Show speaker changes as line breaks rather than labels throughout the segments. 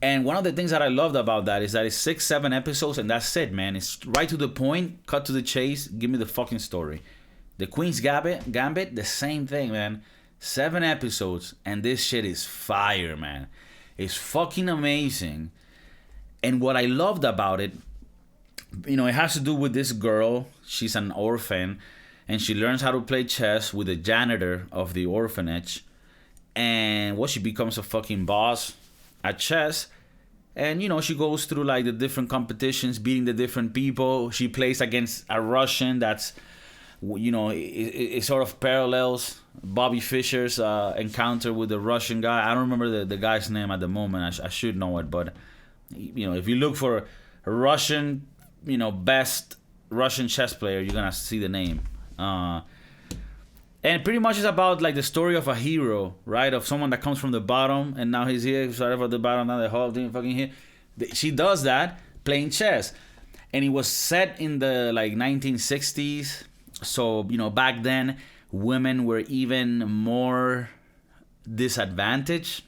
And one of the things that I loved about that is that it's 6-7 episodes and that's it, man. It's right to the point, cut to the chase, give me the fucking story. The Queen's Gambit, the same thing, man. 7 episodes and this shit is fire, man. It's fucking amazing. And what I loved about it, you know, it has to do with this girl. She's an orphan and she learns how to play chess with the janitor of the orphanage. And she becomes a fucking boss at chess. And, you know, she goes through like the different competitions, beating the different people. She plays against a Russian that's, you know, it sort of parallels Bobby Fischer's encounter with the Russian guy. I don't remember the guy's name at the moment. I should know it. But, you know, if you look for a Russian, you know, best Russian chess player, you're going to see the name. And pretty much it's about like the story of a hero, right? Of someone that comes from the bottom and now he's here, started from the bottom, now the whole thing fucking here. She does that playing chess. And it was set in the like 1960s. So, you know, back then women were even more disadvantaged.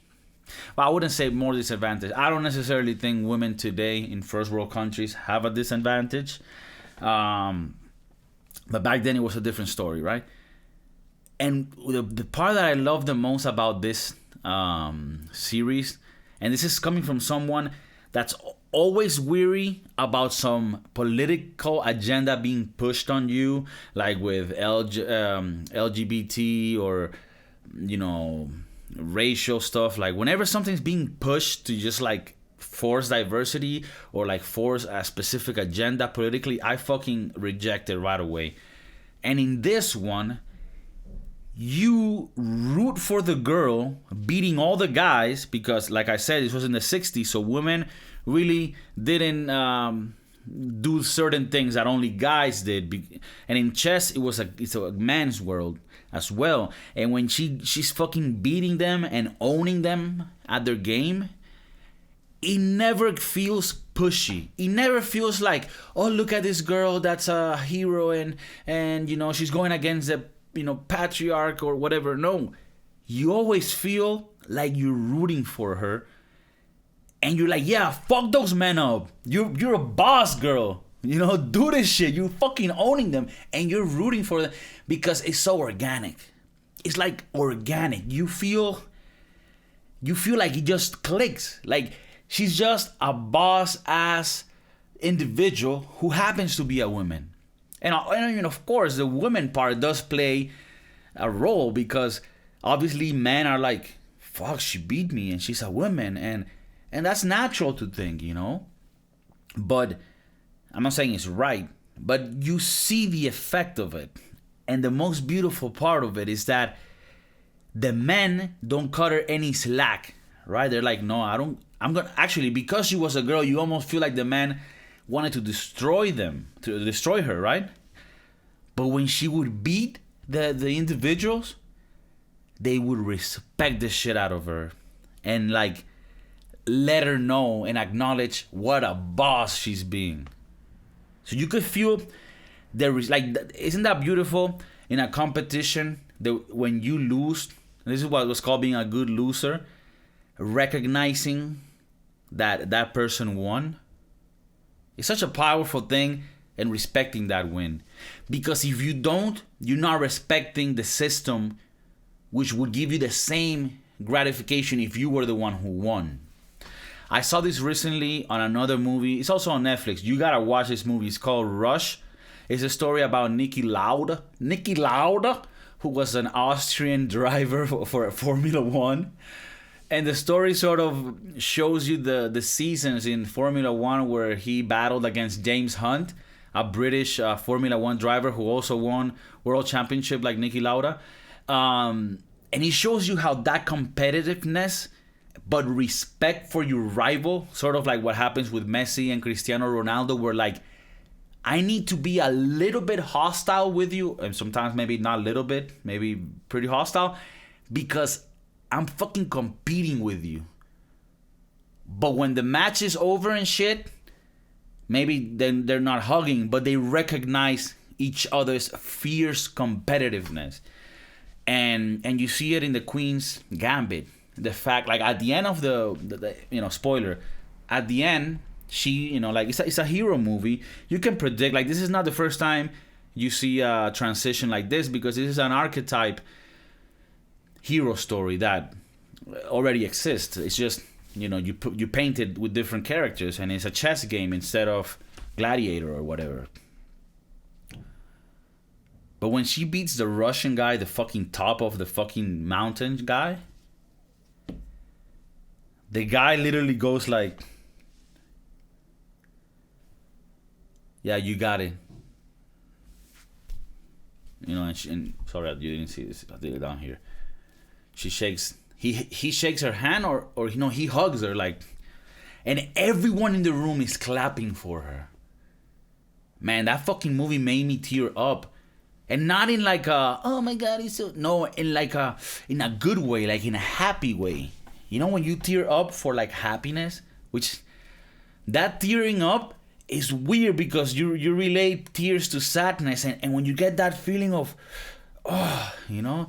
Well, I wouldn't say more disadvantaged. I don't necessarily think women today in first world countries have a disadvantage. But back then it was a different story, right? And the part that I love the most about this series, and this is coming from someone that's always weary about some political agenda being pushed on you, like with LGBT or, you know, racial stuff. Like whenever something's being pushed to just like force diversity or like force a specific agenda politically, I fucking reject it right away. And in this one, you root for the girl beating all the guys because, like I said, this was in the 60s, so women really didn't do certain things that only guys did. And in chess, it's a man's world as well. And when she's fucking beating them and owning them at their game, it never feels pushy. It never feels like, oh, look at this girl that's a hero and you know she's going against the, you know, patriarch or whatever. No, you always feel like you're rooting for her and you're like, yeah, fuck those men up. You're a boss, girl, you know, do this shit. You're fucking owning them and you're rooting for them because it's so organic. It's like organic. You feel like it just clicks. Like she's just a boss ass individual who happens to be a woman. And of course, the women part does play a role because obviously men are like, fuck, she beat me and she's a woman. And that's natural to think, you know. But I'm not saying it's right. But you see the effect of it. And the most beautiful part of it is that the men don't cut her any slack, right? They're like, no, I'm going to... Actually, because she was a girl, you almost feel like the man wanted to destroy her, right? But when she would beat the individuals, they would respect the shit out of her and like let her know and acknowledge what a boss she's being. So you could feel there is like, isn't that beautiful in a competition that when you lose, this is what was called being a good loser, recognizing that person won. It's such a powerful thing, and respecting that win. Because if you don't, you're not respecting the system which would give you the same gratification if you were the one who won. I saw this recently on another movie. It's also on Netflix. You gotta watch this movie. It's called Rush. It's a story about Niki Lauda. Niki Lauda, who was an Austrian driver for Formula One. And the story sort of shows you the seasons in Formula One where he battled against James Hunt, a British Formula One driver who also won World Championship like Niki Lauda. And he shows you how that competitiveness, but respect for your rival, sort of like what happens with Messi and Cristiano Ronaldo, where like, I need to be a little bit hostile with you, and sometimes maybe not a little bit, maybe pretty hostile, because I'm fucking competing with you. But when the match is over and shit, maybe then they're not hugging, but they recognize each other's fierce competitiveness. And you see it in the Queen's Gambit. the fact, like at the end of the you know, spoiler, at the end, she, you know, like it's a hero movie. You can predict, like, this is not the first time you see a transition like this, because this is an archetype hero story that already exists. It's just, you know, you paint it with different characters, and it's a chess game instead of Gladiator or whatever. But when she beats the Russian guy, the fucking top of the fucking mountain guy, the guy literally goes like, yeah, you got it. You know, and sorry, you didn't see this. I did it down here. She shakes, he shakes her hand, or you know, he hugs her, like, and everyone in the room is clapping for her. Man, that fucking movie made me tear up. And not in like a, oh my god, he's so, no, in like a, in a good way, like in a happy way. You know, when you tear up for like happiness, which that tearing up is weird, because you relate tears to sadness, and when you get that feeling of, oh, you know,